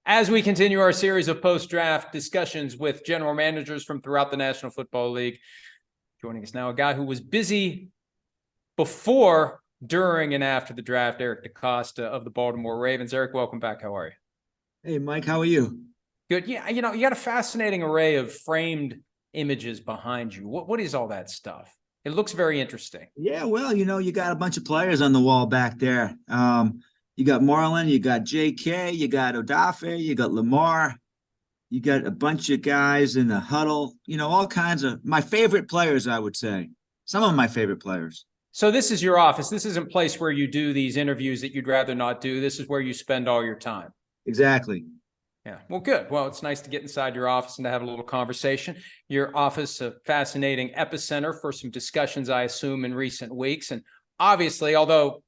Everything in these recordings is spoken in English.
As we continue our series of post-draft discussions with general managers from throughout the National Football League, joining us now, a guy who was busy before, during, and after the draft, Eric DeCosta of the Baltimore Ravens. Eric, welcome back. How are you? Hey, Mike, how are you? Good. Yeah, you got a fascinating array of framed images behind you. What is all that stuff? It looks very interesting. Yeah, well, you got a bunch of players on the wall back there. You got Marlon, you got JK, you got Odafe, you got Lamar, you got a bunch of guys in the huddle, all kinds of my favorite players, I would say. Some of my favorite players. So this is your office. This isn't a place where you do these interviews that you'd rather not do. This is where you spend all your time. Exactly. Yeah. Well, good. Well, it's nice to get inside your office and to have a little conversation. Your office, a fascinating epicenter for some discussions, I assume, in recent weeks. And obviously, although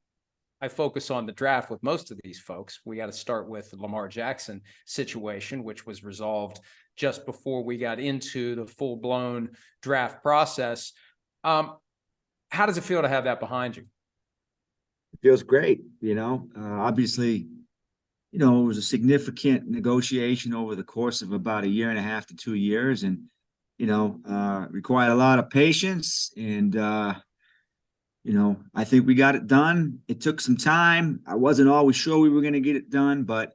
I focus on the draft with most of these folks, we got to start with the Lamar Jackson situation, which was resolved just before we got into the full-blown draft process. How does it feel to have that behind you? It feels great. Obviously, it was a significant negotiation over the course of about a year and a half to 2 years, and required a lot of patience. And I think we got it done. It took some time. I wasn't always sure we were going to get it done, but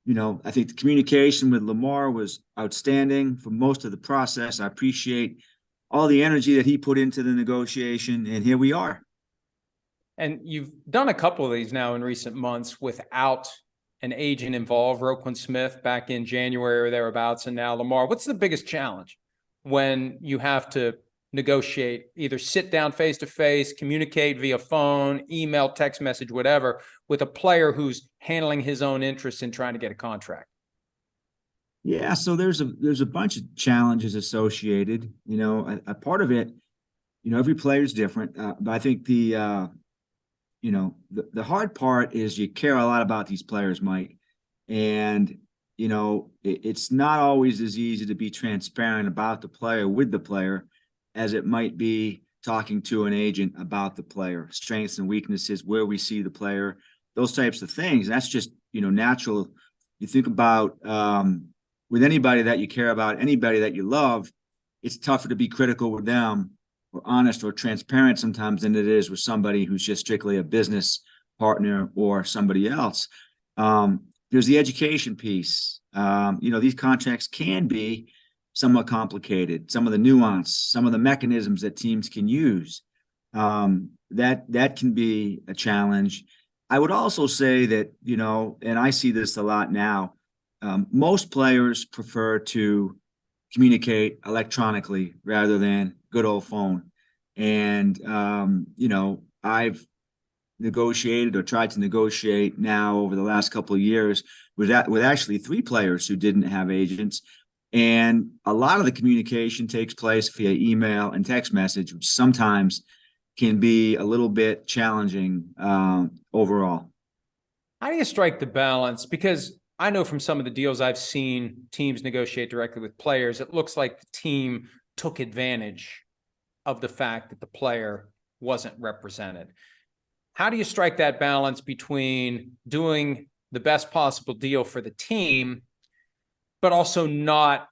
I think the communication with Lamar was outstanding for most of the process. I appreciate all the energy that he put into the negotiation, and here we are. And you've done a couple of these now in recent months without an agent involved, Roquan Smith back in January or thereabouts, and now Lamar. What's the biggest challenge when you have to negotiate, either sit down face-to-face, communicate via phone, email, text message, whatever, with a player who's handling his own interests in trying to get a contract? Yeah, so there's a bunch of challenges associated. A part of it, every player is different. But I think the hard part is you care a lot about these players, Mike. And, it's not always as easy to be transparent about the player with the player as it might be talking to an agent about the player, strengths and weaknesses, where we see the player, those types of things. That's just, natural. You think about with anybody that you care about, anybody that you love, it's tougher to be critical with them or honest or transparent sometimes than it is with somebody who's just strictly a business partner or somebody else. There's the education piece. These contracts can be somewhat complicated. Some of the nuance, some of the mechanisms that teams can use, that can be a challenge. I would also say that, and I see this a lot now, most players prefer to communicate electronically rather than good old phone. And, I've negotiated or tried to negotiate now over the last couple of years with actually 3 players who didn't have agents. And a lot of the communication takes place via email and text message, which sometimes can be a little bit challenging overall. How do you strike the balance? Because I know from some of the deals I've seen teams negotiate directly with players, it looks like the team took advantage of the fact that the player wasn't represented. How do you strike that balance between doing the best possible deal for the team, but also not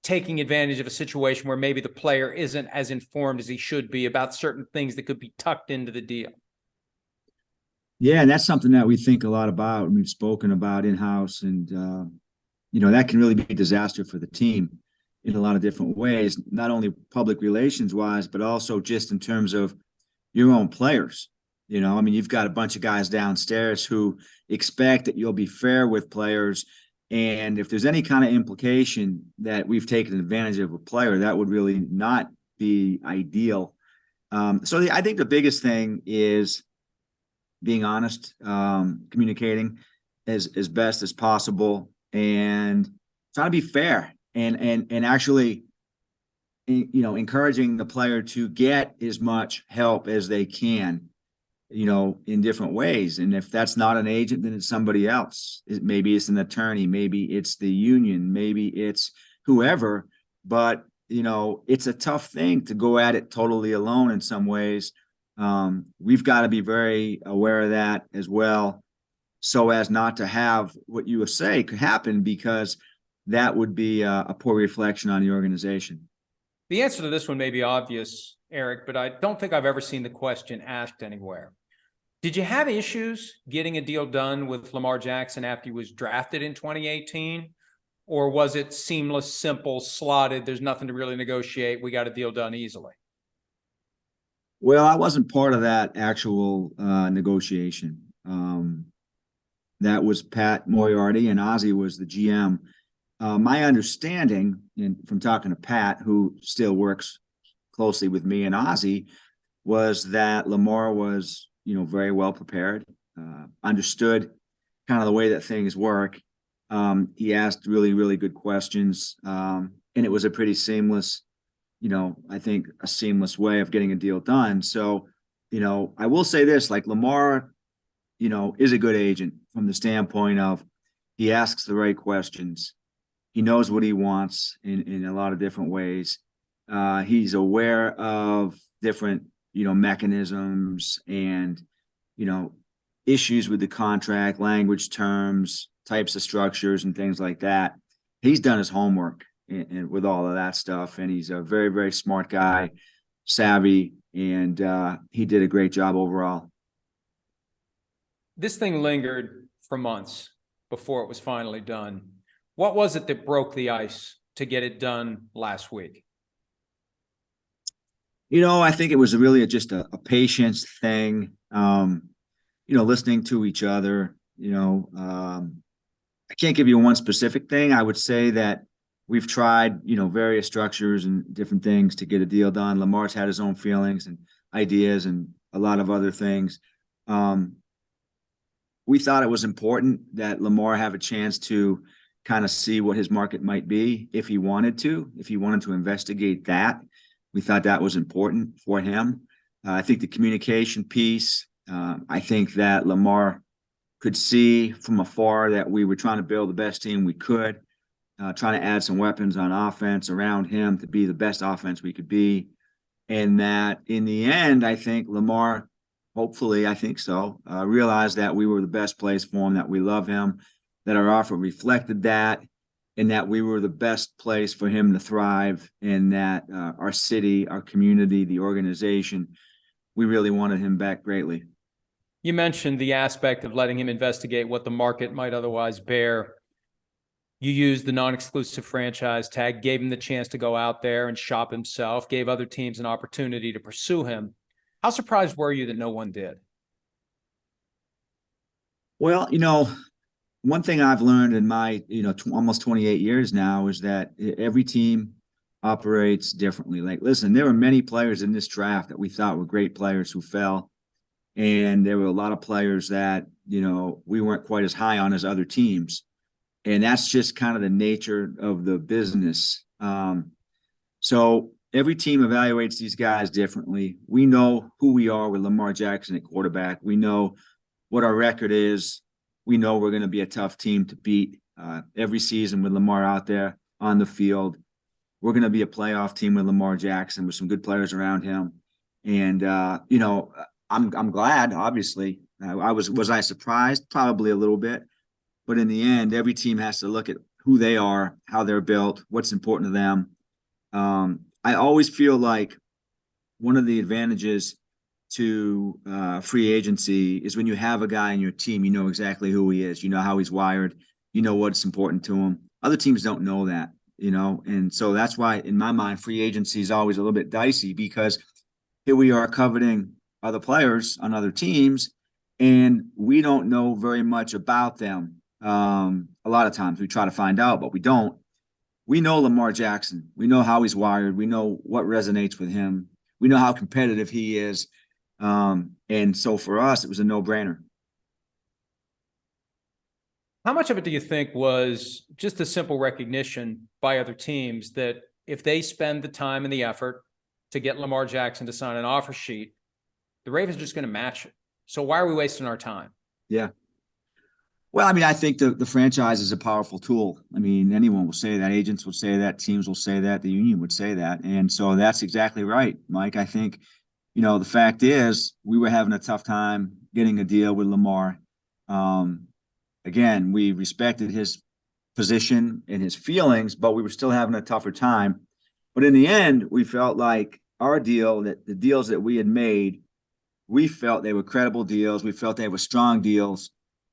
taking advantage of a situation where maybe the player isn't as informed as he should be about certain things that could be tucked into the deal? Yeah, and that's something that we think a lot about and we've spoken about in-house. And, that can really be a disaster for the team in a lot of different ways, not only public relations wise, but also just in terms of your own players. You've got a bunch of guys downstairs who expect that you'll be fair with players. And if there's any kind of implication that we've taken advantage of a player, that would really not be ideal. I think the biggest thing is being honest, communicating as best as possible, and trying to be fair and actually, encouraging the player to get as much help as they can, in different ways. And if that's not an agent, then it's somebody else. Maybe it's an attorney, maybe it's the union, maybe it's whoever. But, it's a tough thing to go at it totally alone in some ways. We've got to be very aware of that as well. so as not to have what you say could happen, because that would be a poor reflection on the organization. The answer to this one may be obvious, Eric, but I don't think I've ever seen the question asked anywhere. Did you have issues getting a deal done with Lamar Jackson after he was drafted in 2018? Or was it seamless, simple, slotted? There's nothing to really negotiate. We got a deal done easily. Well, I wasn't part of that actual negotiation. That was Pat Moriarty, and Ozzie was the GM. My understanding, from talking to Pat, who still works closely with me and Ozzie, was that Lamar was, very well prepared, understood kind of the way that things work. He asked really, really good questions, and it was a pretty seamless, I think a seamless way of getting a deal done. So, I will say this, like Lamar, is a good agent from the standpoint of he asks the right questions. He knows what he wants in a lot of different ways. He's aware of different, mechanisms and, issues with the contract, language terms, types of structures and things like that. He's done his homework and with all of that stuff. And he's a very, very smart guy, savvy, and he did a great job overall. This thing lingered for months before it was finally done. What was it that broke the ice to get it done last week? I think it was really just a patience thing. Listening to each other. I can't give you one specific thing. I would say that we've tried, various structures and different things to get a deal done. Lamar's had his own feelings and ideas and a lot of other things. We thought it was important that Lamar have a chance to kind of see what his market might be if he wanted to investigate that. We thought that was important for him. I think the communication piece, I think that Lamar could see from afar that we were trying to build the best team we could, trying to add some weapons on offense around him to be the best offense we could be. And that in the end, I think Lamar, hopefully, I think so, realized that we were the best place for him, that we love him, that our offer reflected that, and that we were the best place for him to thrive, and that our city, our community, the organization, we really wanted him back greatly. You mentioned the aspect of letting him investigate what the market might otherwise bear. You used the non-exclusive franchise tag, gave him the chance to go out there and shop himself, gave other teams an opportunity to pursue him. How surprised were you that no one did? Well, one thing I've learned in my, almost 28 years now is that every team operates differently. Like, listen, there were many players in this draft that we thought were great players who fell. And there were a lot of players that, we weren't quite as high on as other teams. And that's just kind of the nature of the business. So every team evaluates these guys differently. We know who we are with Lamar Jackson at quarterback. We know what our record is. We know we're going to be a tough team to beat every season with Lamar out there on the field. We're going to be a playoff team with Lamar Jackson with some good players around him. And, I'm glad, obviously. Was I surprised? Probably a little bit. But in the end, every team has to look at who they are, how they're built, what's important to them. I always feel like one of the advantages to free agency is when you have a guy in your team, you know exactly who he is, you know how he's wired, you know what's important to him. Other teams don't know that, and so that's why, in my mind, free agency is always a little bit dicey, because here we are coveting other players on other teams, and we don't know very much about them. A lot of times we try to find out, but we don't. We know Lamar Jackson. We know how he's wired. We know what resonates with him. We know how competitive he is. And so for us, it was a no-brainer. How much of it do you think was just a simple recognition by other teams that if they spend the time and the effort to get Lamar Jackson to sign an offer sheet, the Ravens are just going to match it? So why are we wasting our time? Yeah. Well, I think the franchise is a powerful tool. Anyone will say that. Agents will say that. Teams will say that. The union would say that. And so that's exactly right, Mike. I think, the fact is we were having a tough time getting a deal with Lamar. again, we respected his position and his feelings, but we were still having a tougher time. But in the end, we felt like our deal, that the deals that we had made, we felt they were credible deals. We felt they were strong deals.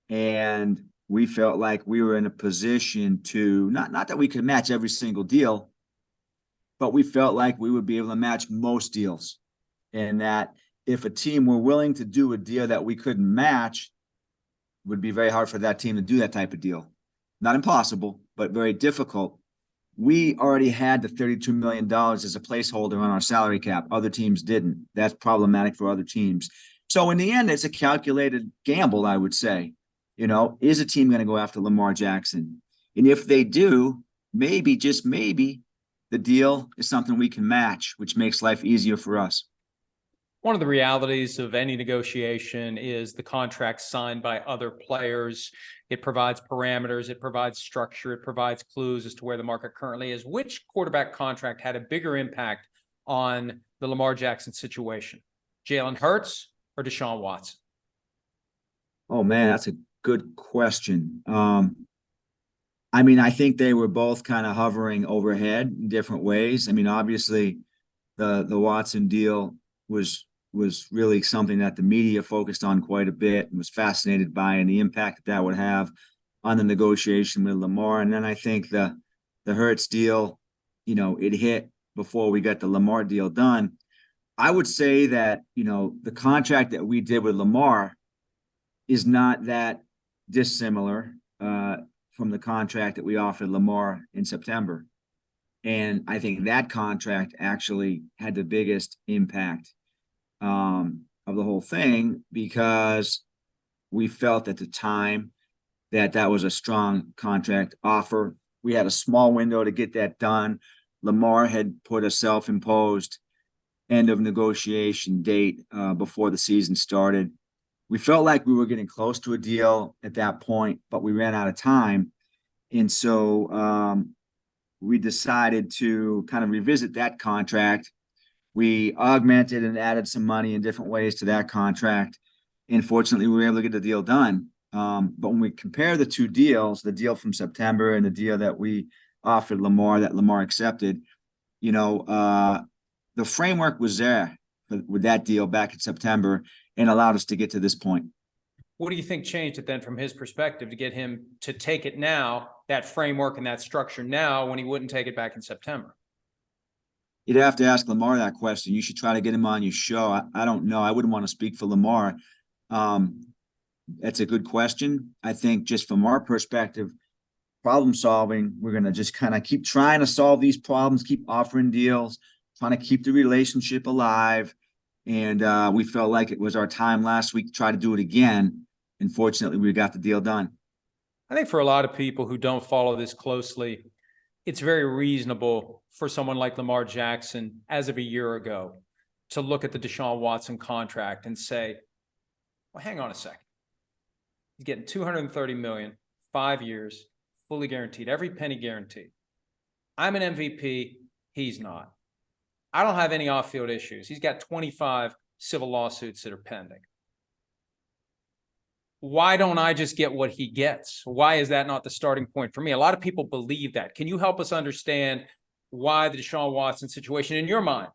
And we felt like we were in a position to not that we could match every single deal, but we felt like we would be able to match most deals. And that if a team were willing to do a deal that we couldn't match, it would be very hard for that team to do that type of deal. Not impossible, but very difficult. We already had the $32 million as a placeholder on our salary cap. Other teams didn't. That's problematic for other teams. So in the end, it's a calculated gamble, I would say. You know, is a team going to go after Lamar Jackson? And if they do, maybe, just maybe, the deal is something we can match, which makes life easier for us. One of the realities of any negotiation is the contract signed by other players. It provides parameters, it provides structure, it provides clues as to where the market currently is. Which quarterback contract had a bigger impact on the Lamar Jackson situation? Jalen Hurts or Deshaun Watson? Oh, man, that's a good question. I mean, I think they were both kind of hovering overhead in different ways. I mean, obviously, the Watson deal was really something that the media focused on quite a bit and was fascinated by, and the impact that would have on the negotiation with Lamar. And then I think the Hurts deal, you know, it hit before we got the Lamar deal done. I would say that, you know, the contract that we did with Lamar is not that dissimilar from the contract that we offered Lamar in September. And I think that contract actually had the biggest impact of the whole thing, because we felt at the time that that was a strong contract offer. We had a small window to get that done. Lamar had put a self-imposed end of negotiation date before the season started. We felt like we were getting close to a deal at that point, but we ran out of time. And so we decided to kind of revisit that contract. We augmented and added some money in different ways to that contract. And fortunately, we were able to get the deal done. But when we compare the two deals, the deal from September and the deal that we offered Lamar, that Lamar accepted, you know, the framework was there with that deal back in September and allowed us to get to this point. What do you think changed it then from his perspective to get him to take it now, that framework and that structure now, when he wouldn't take it back in September? You'd have to ask Lamar that question. You should try to get him on your show. I don't know. I wouldn't want to speak for Lamar. That's a good question. I think just from our perspective, problem solving, we're going to just kind of keep trying to solve these problems, keep offering deals, trying to keep the relationship alive. And we felt like it was our time last week to try to do it again. And fortunately, we got the deal done. I think for a lot of people who don't follow this closely, it's very reasonable for someone like Lamar Jackson, as of a year ago, to look at the Deshaun Watson contract and say, well, hang on a second. He's getting $230 million, 5 years, fully guaranteed, every penny guaranteed. I'm an MVP. He's not. I don't have any off-field issues. He's got 25 civil lawsuits that are pending. Why don't I just get what he gets? Why is that not the starting point for me? A lot of people believe that. Can you help us understand why the Deshaun Watson situation, in your mind,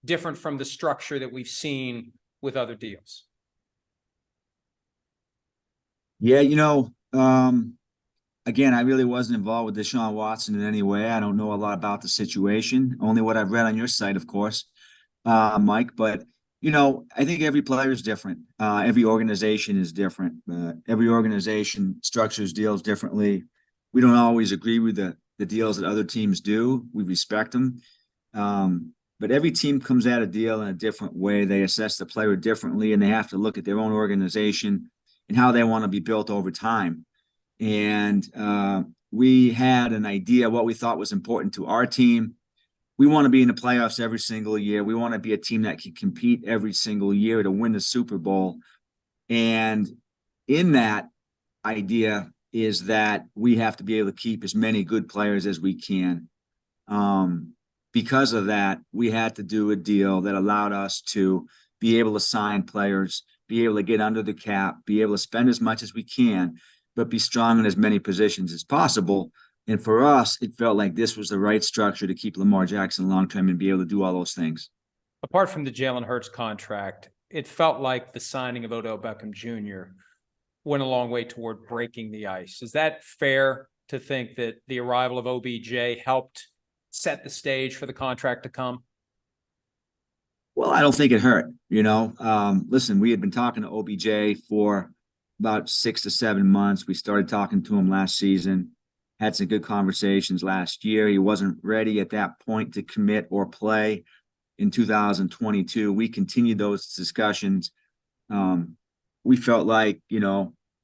different from the structure that we've seen with other deals? Yeah, you know, again, I really wasn't involved with Deshaun Watson in any way. I don't know a lot about the situation, only what I've read on your site, of course, Mike. But, you know, I think every player is different. Every organization is different. Every organization structures deals differently. We don't always agree with the deals that other teams do. We respect them. But every team comes at a deal in a different way. They assess the player differently, and they have to look at their own organization and how they want to be built over time. And we had an idea what we thought was important to our team. We want to be in the playoffs every single year. We want to be a team that can compete every single year to win the Super Bowl. And in that idea is that we have to be able to keep as many good players as we can. Because of that, we had to do a deal that allowed us to be able to sign players, be able to get under the cap, be able to spend as much as we can, but be strong in as many positions as possible. And for us, it felt like this was the right structure to keep Lamar Jackson long-term and be able to do all those things. Apart from the Jalen Hurts contract, it felt like the signing of Odell Beckham Jr. went a long way toward breaking the ice. Is that fair to think that the arrival of OBJ helped set the stage for the contract to come? Well, I don't think it hurt. Listen, we had been talking to OBJ for about 6 to 7 months. We started talking to him last season, had some good conversations last year. He wasn't ready at that point to commit or play in 2022. We continued those discussions. We felt like,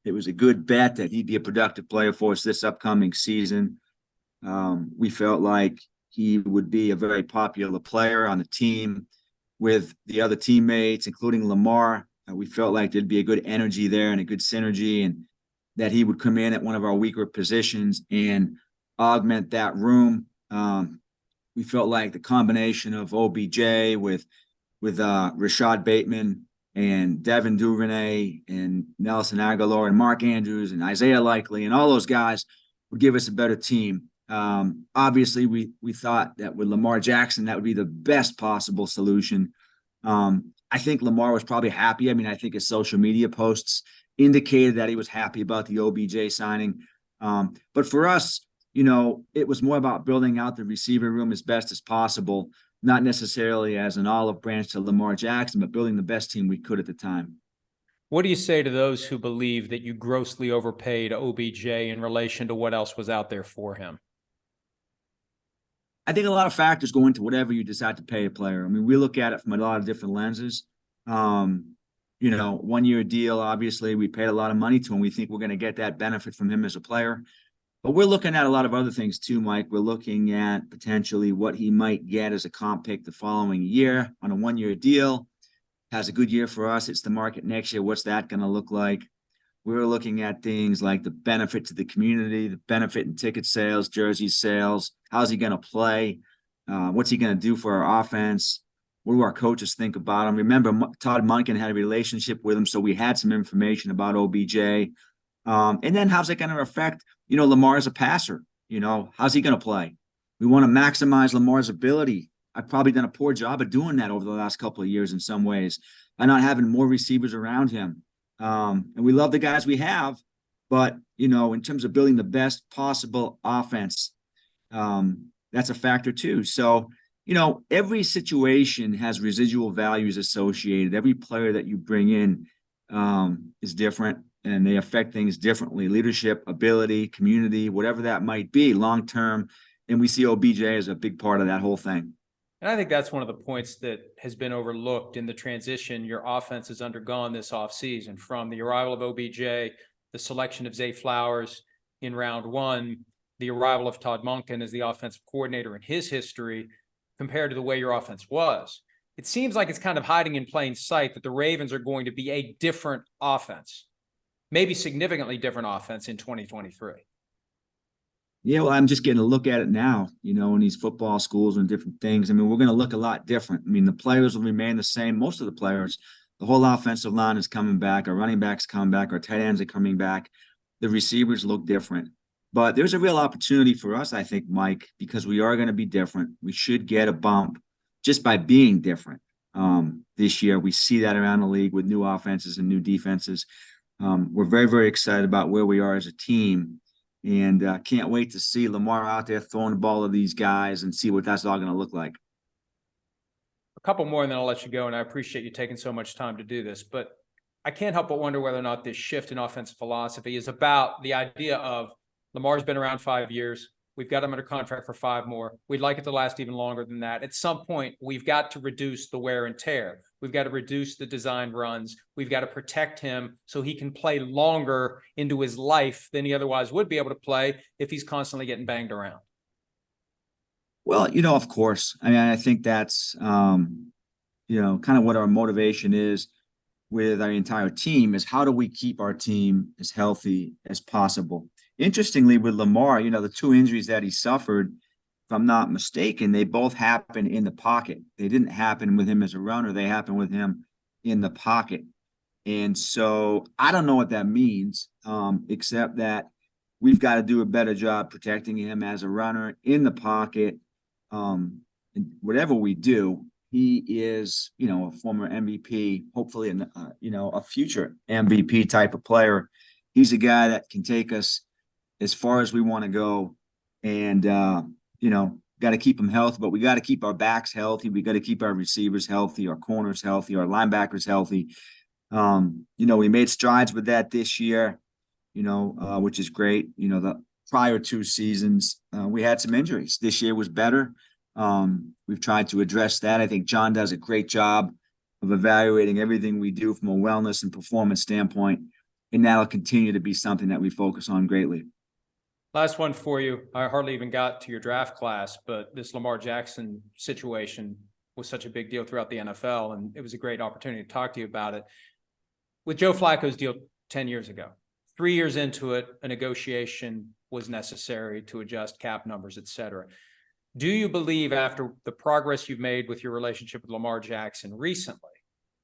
it was a good bet that he'd be a productive player for us this upcoming season. We felt like he would be a very popular player on the team with the other teammates, including Lamar. We felt like there'd be a good energy there and a good synergy, and that he would come in at one of our weaker positions and augment that room. We felt like the combination of OBJ with Rashad Bateman and Devin Duvernay and Nelson Aguilar and Mark Andrews and Isaiah Likely and all those guys would give us a better team. Obviously, we thought that with Lamar Jackson, that would be the best possible solution. I think Lamar was probably happy. I mean, I think his social media posts indicated that he was happy about the OBJ signing. But for us, it was more about building out the receiver room as best as possible, not necessarily as an olive branch to Lamar Jackson, but building the best team we could at the time. What do you say to those who believe that you grossly overpaid OBJ in relation to what else was out there for him? I think a lot of factors go into whatever you decide to pay a player. I mean, we look at it from a lot of different lenses. 1-year deal, obviously, we paid a lot of money to him. We think we're going to get that benefit from him as a player. But we're looking at a lot of other things too, Mike. We're looking at potentially what he might get as a comp pick the following year on a 1-year deal. Has a good year for us. It's the market next year. What's that going to look like? We're looking at things like the benefit to the community, the benefit in ticket sales, jersey sales. How's he going to play? What's he going to do for our offense? What do our coaches think about him? Remember, Todd Monken had a relationship with him, so we had some information about OBJ. And then how's it going to affect, Lamar as a passer? How's he going to play? We want to maximize Lamar's ability. I've probably done a poor job of doing that over the last couple of years in some ways, by not having more receivers around him. And we love the guys we have, but, in terms of building the best possible offense, that's a factor too. So, every situation has residual values associated. Every player that you bring in is different, and they affect things differently. Leadership, ability, community, whatever that might be long-term. And we see OBJ as a big part of that whole thing. And I think that's one of the points that has been overlooked in the transition your offense has undergone this offseason, from the arrival of OBJ, the selection of Zay Flowers in round 1, the arrival of Todd Monken as the offensive coordinator in his history, compared to the way your offense was. It seems like it's kind of hiding in plain sight that the Ravens are going to be a different offense, maybe significantly different offense in 2023. Yeah, well, I'm just getting a look at it now, in these football schools and different things. I mean, we're going to look a lot different. I mean, the players will remain the same. Most of the players, the whole offensive line is coming back. Our running backs coming back. Our tight ends are coming back. The receivers look different. But there's a real opportunity for us, I think, Mike, because we are going to be different. We should get a bump just by being different this year. We see that around the league with new offenses and new defenses. We're very, very excited about where we are as a team, and can't wait to see Lamar out there throwing the ball to these guys and see what that's all going to look like. A couple more, and then I'll let you go, and I appreciate you taking so much time to do this. But I can't help but wonder whether or not this shift in offensive philosophy is about the idea of Lamar's been around 5 years. We've got him under contract for 5 more. We'd like it to last even longer than that. At some point, we've got to reduce the wear and tear. We've got to reduce the design runs. We've got to protect him so he can play longer into his life than he otherwise would be able to play if he's constantly getting banged around. Well, of course. I mean, I think that's, kind of what our motivation is with our entire team, is how do we keep our team as healthy as possible? Interestingly, with Lamar, the 2 injuries that he suffered, if I'm not mistaken, they both happened in the pocket. They didn't happen with him as a runner. They happened with him in the pocket. And so I don't know what that means, except that we've got to do a better job protecting him as a runner in the pocket. And whatever we do, he is, a former MVP, hopefully, a future MVP type of player. He's a guy that can take us as far as we want to go. And, got to keep him healthy, but we got to keep our backs healthy. We got to keep our receivers healthy, our corners healthy, our linebackers healthy. We made strides with that this year, which is great. The prior 2 seasons, we had some injuries. This year was better. We've tried to address that. I think John does a great job of evaluating everything we do from a wellness and performance standpoint, and that'll continue to be something that we focus on greatly. Last one for you. I hardly even got to your draft class, but this Lamar Jackson situation was such a big deal throughout the NFL, and it was a great opportunity to talk to you about it. With Joe Flacco's deal 10 years ago, 3 years into it, a negotiation was necessary to adjust cap numbers, et cetera. Do you believe after the progress you've made with your relationship with Lamar Jackson recently,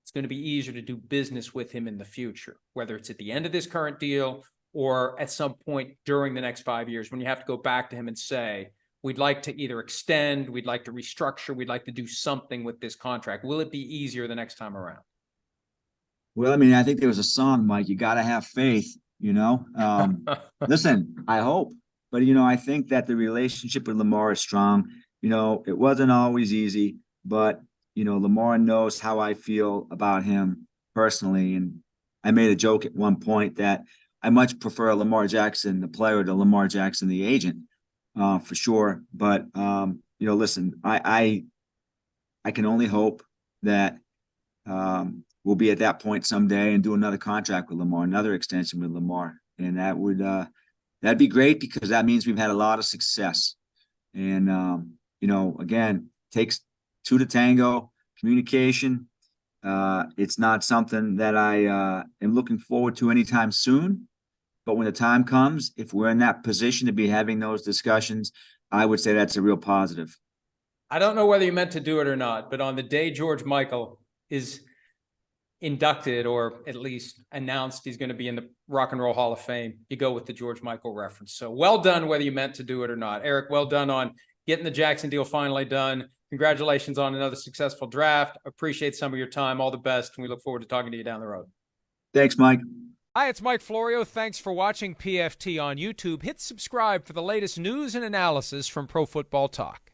it's going to be easier to do business with him in the future, whether it's at the end of this current deal or at some point during the next 5 years when you have to go back to him and say, we'd like to either extend, we'd like to restructure, we'd like to do something with this contract? Will it be easier the next time around? Well, I think there was a song, Mike, you got to have faith, listen, I hope, but, I think that the relationship with Lamar is strong. It wasn't always easy, but, Lamar knows how I feel about him personally. And I made a joke at one point that I much prefer Lamar Jackson, the player, to Lamar Jackson, the agent, for sure. But, listen, I can only hope that, we'll be at that point someday and do another contract with Lamar, another extension with Lamar. And that'd be great because that means we've had a lot of success. And, again, takes two to tango, communication. It's not something that I am looking forward to anytime soon. But when the time comes, if we're in that position to be having those discussions, I would say that's a real positive. I don't know whether you meant to do it or not, but on the day George Michael is inducted, or at least announced he's going to be in the Rock and Roll Hall of Fame, you go with the George Michael reference. So well done, whether you meant to do it or not. Eric, well done on getting the Jackson deal finally done. Congratulations on another successful draft. Appreciate some of your time. All the best. And we look forward to talking to you down the road. Thanks, Mike. Hi, it's Mike Florio. Thanks for watching PFT on YouTube. Hit subscribe for the latest news and analysis from Pro Football Talk.